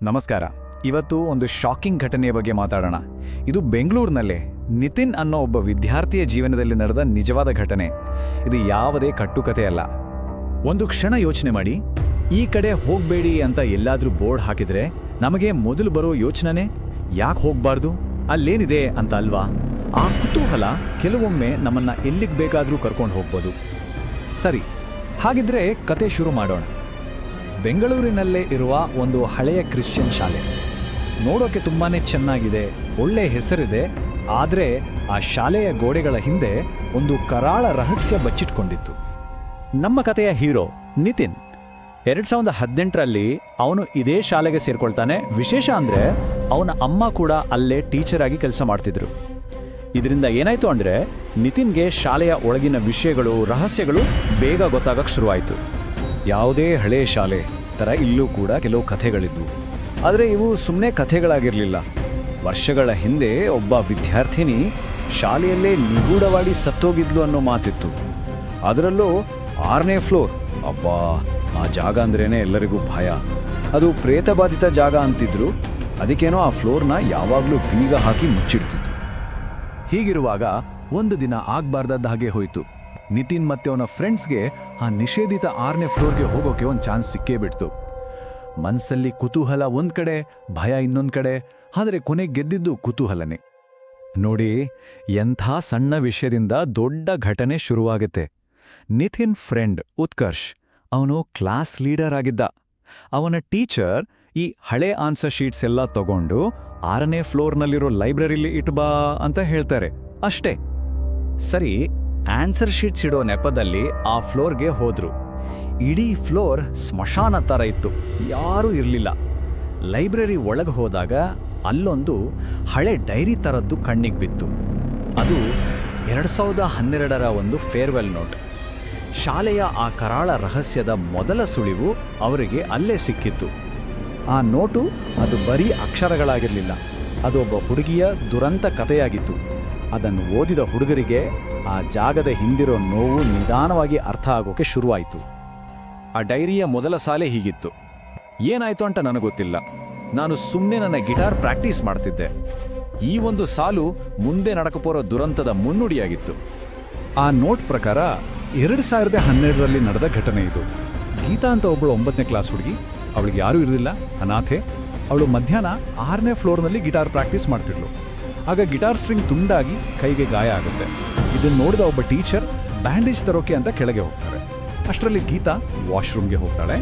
ನಮಸ್ಕಾರ. ಇವತ್ತು ಒಂದು ಶಾಕಿಂಗ್ ಘಟನೆಯ ಬಗ್ಗೆ ಮಾತಾಡೋಣ. ಇದು ಬೆಂಗಳೂರಿನಲ್ಲೇ ನಿತಿನ್ ಅನ್ನೋ ಒಬ್ಬ ವಿದ್ಯಾರ್ಥಿಯ ಜೀವನದಲ್ಲಿ ನಡೆದ ನಿಜವಾದ ಘಟನೆ. ಇದು ಯಾವುದೇ ಕಟ್ಟುಕತೆ ಅಲ್ಲ. ಒಂದು ಕ್ಷಣ ಯೋಚನೆ ಮಾಡಿ, ಈ ಕಡೆ ಹೋಗಬೇಡಿ ಅಂತ ಎಲ್ಲಾದ್ರೂ ಬೋರ್ಡ್ ಹಾಕಿದ್ರೆ ನಮಗೆ ಮೊದಲು ಬರೋ ಯೋಚನೆ ಯಾಕೆ ಹೋಗಬಾರ್ದು, ಅಲ್ಲೇನಿದೆ ಅಂತ ಅಲ್ವಾ? ಆ ಕುತೂಹಲ ಕೆಲವೊಮ್ಮೆ ನಮ್ಮನ್ನ ಎಲ್ಲಿಗೆ ಬೇಕಾದರೂ ಕರ್ಕೊಂಡು ಹೋಗ್ಬೋದು. ಸರಿ, ಹಾಗಿದ್ರೆ ಕತೆ ಶುರು ಮಾಡೋಣ. ಬೆಂಗಳೂರಿನಲ್ಲೇ ಇರುವ ಒಂದು ಹಳೆಯ ಕ್ರಿಶ್ಚಿಯನ್ ಶಾಲೆ. ನೋಡೋಕೆ ತುಂಬಾನೇ ಚೆನ್ನಾಗಿದೆ, ಒಳ್ಳೆ ಹೆಸರಿದೆ. ಆದರೆ ಆ ಶಾಲೆಯ ಗೋಡೆಗಳ ಹಿಂದೆ ಒಂದು ಕರಾಳ ರಹಸ್ಯ ಬಚ್ಚಿಟ್ಕೊಂಡಿತ್ತು. ನಮ್ಮ ಕಥೆಯ ಹೀರೋ ನಿತಿನ್ 2018ರಲ್ಲಿ ಅವನು ಇದೇ ಶಾಲೆಗೆ ಸೇರ್ಕೊಳ್ತಾನೆ. ವಿಶೇಷ ಅಂದರೆ ಅವನ ಅಮ್ಮ ಕೂಡ ಅಲ್ಲೇ ಟೀಚರ್ ಆಗಿ ಕೆಲಸ ಮಾಡ್ತಿದ್ರು. ಇದರಿಂದ ಏನಾಯ್ತು ಅಂದರೆ ನಿತಿನ್ಗೆ ಶಾಲೆಯ ಒಳಗಿನ ವಿಷಯಗಳು, ರಹಸ್ಯಗಳು ಬೇಗ ಗೊತ್ತಾಗಕ್ಕೆ ಶುರುವಾಯಿತು. ಯಾವುದೇ ಹಳೆಯ ಶಾಲೆ ಥರ ಇಲ್ಲೂ ಕೂಡ ಕೆಲವು ಕಥೆಗಳಿದ್ವು. ಆದರೆ ಇವು ಸುಮ್ಮನೆ ಕಥೆಗಳಾಗಿರಲಿಲ್ಲ. ವರ್ಷಗಳ ಹಿಂದೆ ಒಬ್ಬ ವಿದ್ಯಾರ್ಥಿನಿ ಶಾಲೆಯಲ್ಲೇ ನಿಗೂಢವಾಗಿ ಸತ್ತೋಗಿದ್ಲು ಅನ್ನೋ ಮಾತಿತ್ತು. ಅದರಲ್ಲೂ 6ನೇ ಫ್ಲೋರ್. ಅಬ್ಬಾ, ಆ ಜಾಗ ಅಂದ್ರೇನೆ ಎಲ್ಲರಿಗೂ ಭಯ. ಅದು ಪ್ರೇತಬಾಧಿತ ಜಾಗ ಅಂತಿದ್ರು. ಅದಕ್ಕೇನೋ ಆ ಫ್ಲೋರ್ನ ಯಾವಾಗಲೂ ಬೀಗ ಹಾಕಿ ಮುಚ್ಚಿಡ್ತಿದ್ರು. ಹೀಗಿರುವಾಗ ಒಂದು ದಿನ ಆಗ್ಬಾರ್ದದ್ದ ಹಾಗೆ ಹೋಯಿತು. ನಿತಿನ್ ಮತ್ತೆ ಅವನ ಫ್ರೆಂಡ್ಸ್ಗೆ ಆ ನಿಷೇಧಿತ 6ನೇ ಫ್ಲೋರ್ಗೆ ಹೋಗೋಕೆ ಒಂದು ಚಾನ್ಸ್ ಸಿಕ್ಕೇ ಬಿಡ್ತು. ಮನಸ್ಸಲ್ಲಿ ಕುತೂಹಲ ಒಂದ್ ಕಡೆ, ಭಯ ಇನ್ನೊಂದ್ ಕಡೆ. ಆದರೆ ಕೊನೆಗೆ ಗೆದ್ದಿದ್ದು ಕುತೂಹಲನೇ. ನೋಡಿ, ಎಂಥ ಸಣ್ಣ ವಿಷಯದಿಂದ ದೊಡ್ಡ ಘಟನೆ ಶುರುವಾಗುತ್ತೆ. ನಿತಿನ್ ಫ್ರೆಂಡ್ ಉತ್ಕರ್ಷ್, ಅವನು ಕ್ಲಾಸ್ ಲೀಡರ್ ಆಗಿದ್ದ. ಅವನ ಟೀಚರ್ ಈ ಹಳೆ ಆನ್ಸರ್ ಶೀಟ್ಸ್ ಎಲ್ಲ ತಗೊಂಡು 6ನೇ ಫ್ಲೋರ್ನಲ್ಲಿರೋ ಲೈಬ್ರರಿಲಿ ಇಟ್ಬಾ ಅಂತ ಹೇಳ್ತಾರೆ. ಅಷ್ಟೇ. ಸರಿ, ಆನ್ಸರ್ ಶೀಟ್ಸ್ ಇಡೋ ನೆಪದಲ್ಲಿ ಆ ಫ್ಲೋರ್ಗೆ ಹೋದ್ರು. ಇಡೀ ಫ್ಲೋರ್ ಸ್ಮಶಾನ ಥರ ಇತ್ತು, ಯಾರೂ ಇರಲಿಲ್ಲ. ಲೈಬ್ರರಿ ಒಳಗೆ ಹೋದಾಗ ಅಲ್ಲೊಂದು ಹಳೆ ಡೈರಿ ಥರದ್ದು ಕಣ್ಣಿಗೆ ಬಿತ್ತು. ಅದು 2012ರ ಒಂದು ಫೇರ್ವೆಲ್ ನೋಟ್. ಶಾಲೆಯ ಆ ಕರಾಳ ರಹಸ್ಯದ ಮೊದಲ ಸುಳಿವು ಅವರಿಗೆ ಅಲ್ಲೇ ಸಿಕ್ಕಿತ್ತು. ಆ ನೋಟು ಅದು ಬರೀ ಅಕ್ಷರಗಳಾಗಿರಲಿಲ್ಲ, ಅದು ಒಬ್ಬ ಹುಡುಗಿಯ ದುರಂತ ಕಥೆಯಾಗಿತ್ತು. ಅದನ್ನು ಓದಿದ ಹುಡುಗರಿಗೆ ಆ ಜಾಗದ ಹಿಂದಿರೋ ನೋವು ನಿಧಾನವಾಗಿ ಅರ್ಥ ಆಗೋಕೆ ಶುರುವಾಯಿತು. ಆ ಡೈರಿಯ ಮೊದಲ ಸಾಲೆ ಹೀಗಿತ್ತು: ಏನಾಯ್ತು ಅಂತ ನನಗೊತ್ತಿಲ್ಲ, ನಾನು ಸುಮ್ಮನೆ ನನ್ನ ಗಿಟಾರ್ ಪ್ರಾಕ್ಟೀಸ್ ಮಾಡ್ತಿದ್ದೆ. ಈ ಒಂದು ಸಾಲು ಮುಂದೆ ನಡಕಪೋರೋ ದುರಂತದ ಮುನ್ನುಡಿಯಾಗಿತ್ತು. ಆ ನೋಟ್ ಪ್ರಕಾರ 2012ರಲ್ಲಿ ನಡೆದ ಘಟನೆ ಇದು. ಗೀತಾ ಅಂತ ಒಬ್ಬಳು 9ನೇ ಕ್ಲಾಸ್ ಹುಡುಗಿ. ಅವಳಿಗೆ ಯಾರೂ ಇರಲಿಲ್ಲ, ಅನಾಥೆ. ಅವಳು ಮಧ್ಯಾಹ್ನ 6ನೇ ಫ್ಲೋರ್ನಲ್ಲಿ ಗಿಟಾರ್ ಪ್ರಾಕ್ಟೀಸ್ ಮಾಡ್ತಿದ್ಳು. ಆಗ ಗಿಟಾರ್ ಸ್ಟ್ರಿಂಗ್ ತುಂಡಾಗಿ ಕೈಗೆ ಗಾಯ ಆಗುತ್ತೆ. ಇದನ್ನು ನೋಡಿದ ಒಬ್ಬ ಟೀಚರ್ ಬ್ಯಾಂಡೇಜ್ ತರೋಕೆ ಅಂತ ಕೆಳಗೆ ಹೋಗ್ತಾರೆ. ಅಷ್ಟರಲ್ಲಿ ಗೀತಾ ವಾಶ್ರೂಮ್ಗೆ ಹೋಗ್ತಾಳೆ.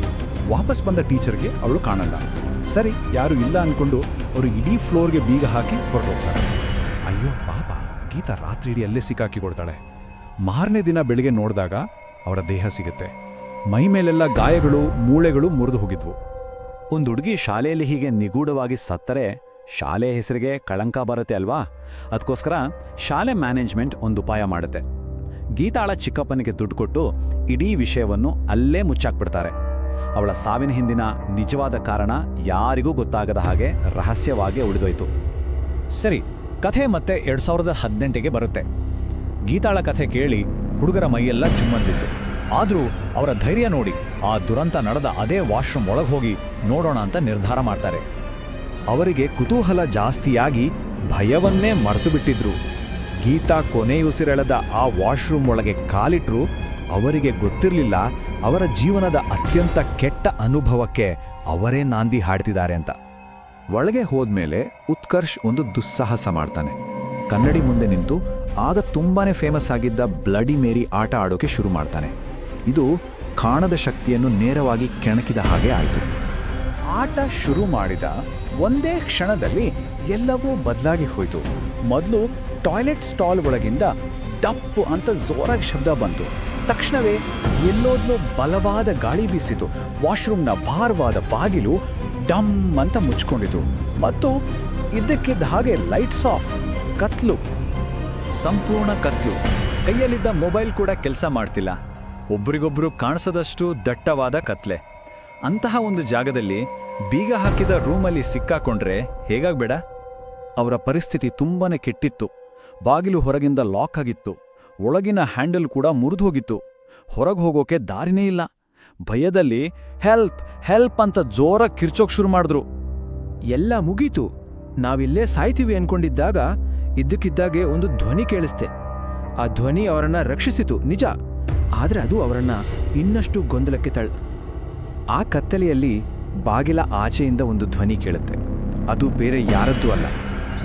ವಾಪಸ್ ಬಂದ ಟೀಚರ್ಗೆ ಅವಳು ಕಾಣಲ್ಲ. ಸರಿ, ಯಾರು ಇಲ್ಲ ಅಂದ್ಕೊಂಡು ಅವರು ಇಡೀ ಫ್ಲೋರ್ಗೆ ಬೀಗ ಹಾಕಿ ಹೊರಟೋಗ್ತಾರೆ. ಅಯ್ಯೋ ಪಾಪ, ಗೀತಾ ರಾತ್ರಿ ಇಡೀ ಅಲ್ಲೇ ಸಿಕ್ಕಾಕಿಕೊಳ್ತಾಳೆ. ಮಾರನೇ ದಿನ ಬೆಳಿಗ್ಗೆ ನೋಡಿದಾಗ ಅವರ ದೇಹ ಸಿಗುತ್ತೆ. ಮೈ ಮೇಲೆಲ್ಲ ಗಾಯಗಳು, ಮೂಳೆಗಳು ಮುರಿದು ಹೋಗಿದ್ವು. ಒಂದು ಹುಡುಗಿ ಶಾಲೆಯಲ್ಲಿ ಹೀಗೆ ನಿಗೂಢವಾಗಿ ಸತ್ತರೆ ಶಾಲೆ ಹೆಸರಿಗೆ ಕಳಂಕ ಬರುತ್ತೆ ಅಲ್ವಾ? ಅದಕ್ಕೋಸ್ಕರ ಶಾಲೆ ಮ್ಯಾನೇಜ್ಮೆಂಟ್ ಒಂದು ಉಪಾಯ ಮಾಡುತ್ತೆ. ಗೀತಾಳ ಚಿಕ್ಕಪ್ಪನಿಗೆ ದುಡ್ಡು ಕೊಟ್ಟು ಇಡೀ ವಿಷಯವನ್ನು ಅಲ್ಲೇ ಮುಚ್ಚಾಕ್ಬಿಡ್ತಾರೆ. ಅವಳ ಸಾವಿನ ಹಿಂದಿನ ನಿಜವಾದ ಕಾರಣ ಯಾರಿಗೂ ಗೊತ್ತಾಗದ ಹಾಗೆ ರಹಸ್ಯವಾಗಿ ಉಳಿದೋಯ್ತು. ಸರಿ, ಕಥೆ ಮತ್ತೆ 2018ಗೆ ಬರುತ್ತೆ. ಗೀತಾಳ ಕಥೆ ಕೇಳಿ ಹುಡುಗರ ಮೈಯೆಲ್ಲ ಚುಮ್ಮಂದಿತ್ತು. ಆದರೂ ಅವರ ಧೈರ್ಯ ನೋಡಿ ಆ ದುರಂತ ನಡೆದ ಅದೇ ವಾಶ್ರೂಮ್ ಒಳಗೆ ಹೋಗಿ ನೋಡೋಣ ಅಂತ ನಿರ್ಧಾರ ಮಾಡ್ತಾರೆ. ಅವರಿಗೆ ಕುತೂಹಲ ಜಾಸ್ತಿಯಾಗಿ ಭಯವನ್ನೇ ಮರೆತು ಬಿಟ್ಟಿದ್ರು. ಗೀತಾ ಕೊನೆಯುಸಿರೆಳೆದ ಆ ವಾಶ್ರೂಮ್ ಒಳಗೆ ಕಾಲಿಟ್ರು. ಅವರಿಗೆ ಗೊತ್ತಿರಲಿಲ್ಲ ಅವರ ಜೀವನದ ಅತ್ಯಂತ ಕೆಟ್ಟ ಅನುಭವಕ್ಕೆ ಅವರೇ ನಾಂದಿ ಹಾಡ್ತಿದ್ದಾರೆ ಅಂತ. ಒಳಗೆ ಹೋದ್ಮೇಲೆ ಉತ್ಕರ್ಷ್ ಒಂದು ದುಸ್ಸಾಹಸ ಮಾಡ್ತಾನೆ. ಕನ್ನಡಿ ಮುಂದೆ ನಿಂತು ಆಗ ತುಂಬಾನೇ ಫೇಮಸ್ ಆಗಿದ್ದ ಬ್ಲಡಿ ಮೇರಿ ಆಟ ಆಡೋಕೆ ಶುರು ಮಾಡ್ತಾನೆ. ಇದು ಕಾಣದ ಶಕ್ತಿಯನ್ನು ನೇರವಾಗಿ ಕೆಣಕಿದ ಹಾಗೆ ಆಯಿತು. ಆಟ ಶುರು ಮಾಡಿದ ಒಂದೇ ಕ್ಷಣದಲ್ಲಿ ಎಲ್ಲವೂ ಬದಲಾಗಿ ಹೋಯಿತು. ಮೊದಲು ಟಾಯ್ಲೆಟ್ ಸ್ಟಾಲ್ ಒಳಗಿಂದ ಡಪ್ಪು ಅಂತ ಜೋರಾಗಿ ಶಬ್ದ ಬಂತು. ತಕ್ಷಣವೇ ಎಲ್ಲೋದ್ಲೂ ಬಲವಾದ ಗಾಳಿ ಬೀಸಿತು. ವಾಶ್ರೂಮ್ನ ಭಾರವಾದ ಬಾಗಿಲು ಡಮ್ ಅಂತ ಮುಚ್ಕೊಂಡಿತು. ಮತ್ತು ಇದ್ದಕ್ಕಿದ್ದ ಹಾಗೆ ಲೈಟ್ಸ್ ಆಫ್. ಕತ್ಲು, ಸಂಪೂರ್ಣ ಕತ್ಲು. ಕೈಯಲ್ಲಿದ್ದ ಮೊಬೈಲ್ ಕೂಡ ಕೆಲಸ ಮಾಡ್ತಿಲ್ಲ. ಒಬ್ರಿಗೊಬ್ರು ಕಾಣಿಸದಷ್ಟು ದಟ್ಟವಾದ ಕತ್ಲೆ. ಅಂತಹ ಒಂದು ಜಾಗದಲ್ಲಿ ಬೀಗ ಹಾಕಿದ ರೂಮಲ್ಲಿ ಸಿಕ್ಕಾಕೊಂಡ್ರೆ ಹೇಗಾಗ್ಬೇಡ? ಅವರ ಪರಿಸ್ಥಿತಿ ತುಂಬಾನೇ ಕೆಟ್ಟಿತ್ತು. ಬಾಗಿಲು ಹೊರಗಿಂದ ಲಾಕ್ ಆಗಿತ್ತು. ಒಳಗಿನ ಹ್ಯಾಂಡಲ್ ಕೂಡ ಮುರಿದು ಹೋಗಿತ್ತು. ಹೊರಗೆ ಹೋಗೋಕೆ ದಾರಿನೇ ಇಲ್ಲ. ಭಯದಲ್ಲಿ ಹೆಲ್ಪ್ ಹೆಲ್ಪ್ ಅಂತ ಜೋರಾಗಿ ಕಿರ್ಚೋಕ್ ಶುರು ಮಾಡಿದ್ರು. ಎಲ್ಲ ಮುಗೀತು. ನಾವಿಲ್ಲೇ ಸಾಯ್ತೀವಿ ಅನ್ಕೊಂಡಿದ್ದಾಗ ಇದ್ದಕ್ಕಿದ್ದಾಗೆ ಒಂದು ಧ್ವನಿ ಕೇಳಿಸ್ತೆ. ಆ ಧ್ವನಿ ಅವರನ್ನ ರಕ್ಷಿಸಿತು ನಿಜ, ಆದ್ರೆ ಅದು ಅವರನ್ನ ಇನ್ನಷ್ಟು ಗೊಂದಲಕ್ಕೆ ಆ ಕತ್ತಲೆಯಲ್ಲಿ ಬಾಗಿಲ ಆಚೆಯಿಂದ ಒಂದು ಧ್ವನಿ ಕೇಳುತ್ತೆ. ಅದು ಬೇರೆ ಯಾರದ್ದೂ ಅಲ್ಲ,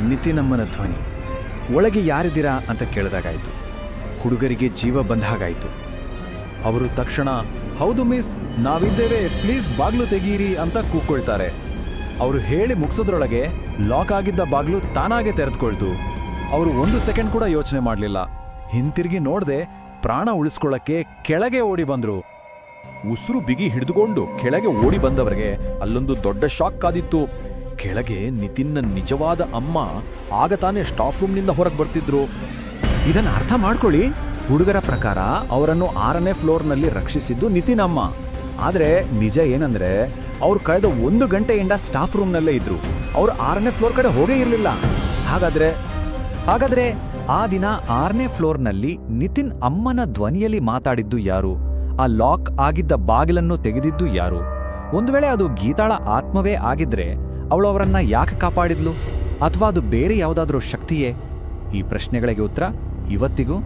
ನಿತಿನಮ್ಮನ ಧ್ವನಿ. ಒಳಗೆ ಯಾರಿದ್ದೀರಾ ಅಂತ ಕೇಳಿದಾಗಾಯ್ತು. ಹುಡುಗರಿಗೆ ಜೀವ ಬಂದ ಹಾಗಾಯ್ತು. ಅವರು ತಕ್ಷಣ, ಹೌದು ಮಿಸ್, ನಾವಿದ್ದೇವೆ, ಪ್ಲೀಸ್ ಬಾಗ್ಲು ತೆಗೀರಿ ಅಂತ ಕೂಗ್ಕೊಳ್ತಾರೆ. ಅವರು ಹೇಳಿ ಮುಗಿಸೋದ್ರೊಳಗೆ ಲಾಕ್ ಆಗಿದ್ದ ಬಾಗ್ಲು ತಾನಾಗೆ ತೆರೆದುಕೊಳ್ತು. ಅವರು 1 ಸೆಕೆಂಡ್ ಕೂಡ ಯೋಚನೆ ಮಾಡಲಿಲ್ಲ. ಹಿಂತಿರುಗಿ ನೋಡದೆ ಪ್ರಾಣ ಉಳಿಸ್ಕೊಳ್ಳಕ್ಕೆ ಕೆಳಗೆ ಓಡಿ ಬಂದ್ರು. ಉಸಿರು ಬಿಗಿ ಹಿಡಿದುಕೊಂಡು ಕೆಳಗೆ ಓಡಿ ಬಂದವರಿಗೆ ಅಲ್ಲೊಂದು ದೊಡ್ಡ ಶಾಕ್ ಕಾದಿತ್ತು. ಕೆಳಗೆ ನಿತಿನ್ನ ನಿಜವಾದ ಅಮ್ಮ ಆಗ ತಾನೇ ಸ್ಟಾಫ್ ರೂಮ್ನಿಂದ ಹೊರಗೆ ಬರ್ತಿದ್ರು. ಇದನ್ನ ಅರ್ಥ ಮಾಡ್ಕೊಳ್ಳಿ, ಹುಡುಗರ ಪ್ರಕಾರ ಅವರನ್ನು 6ನೇ ಫ್ಲೋರ್ನಲ್ಲಿ ರಕ್ಷಿಸಿದ್ದು ನಿತಿನ್ ಅಮ್ಮ. ಆದರೆ ನಿಜ ಏನಂದ್ರೆ ಅವ್ರು ಕಳೆದ 1 ಗಂಟೆಯಿಂದ ಸ್ಟಾಫ್ ರೂಮ್ನಲ್ಲೇ ಇದ್ರು. ಅವ್ರು 6ನೇ ಫ್ಲೋರ್ ಕಡೆ ಹೋಗೇ ಇರಲಿಲ್ಲ. ಹಾಗಾದ್ರೆ ಆ ದಿನ 6ನೇ ಫ್ಲೋರ್ನಲ್ಲಿ ನಿತಿನ್ ಅಮ್ಮನ ಧ್ವನಿಯಲ್ಲಿ ಮಾತಾಡಿದ್ದು ಯಾರು? ಆ ಲಾಕ್ ಆಗಿದ್ದ ಬಾಗಿಲನ್ನು ತೆಗೆದಿದ್ದು ಯಾರು? ಒಂದು ವೇಳೆ ಅದು ಗೀತಾಳ ಆತ್ಮವೇ ಆಗಿದ್ರೆ ಅವಳು ಅವರನ್ನ ಯಾಕೆ ಕಾಪಾಡಿದ್ಲು? ಅಥವಾ ಅದು ಬೇರೆ ಯಾವುದಾದ್ರೂ ಶಕ್ತಿಯೇ? ಈ ಪ್ರಶ್ನೆಗಳಿಗೆ ಉತ್ತರ ಇವತ್ತಿಗೂ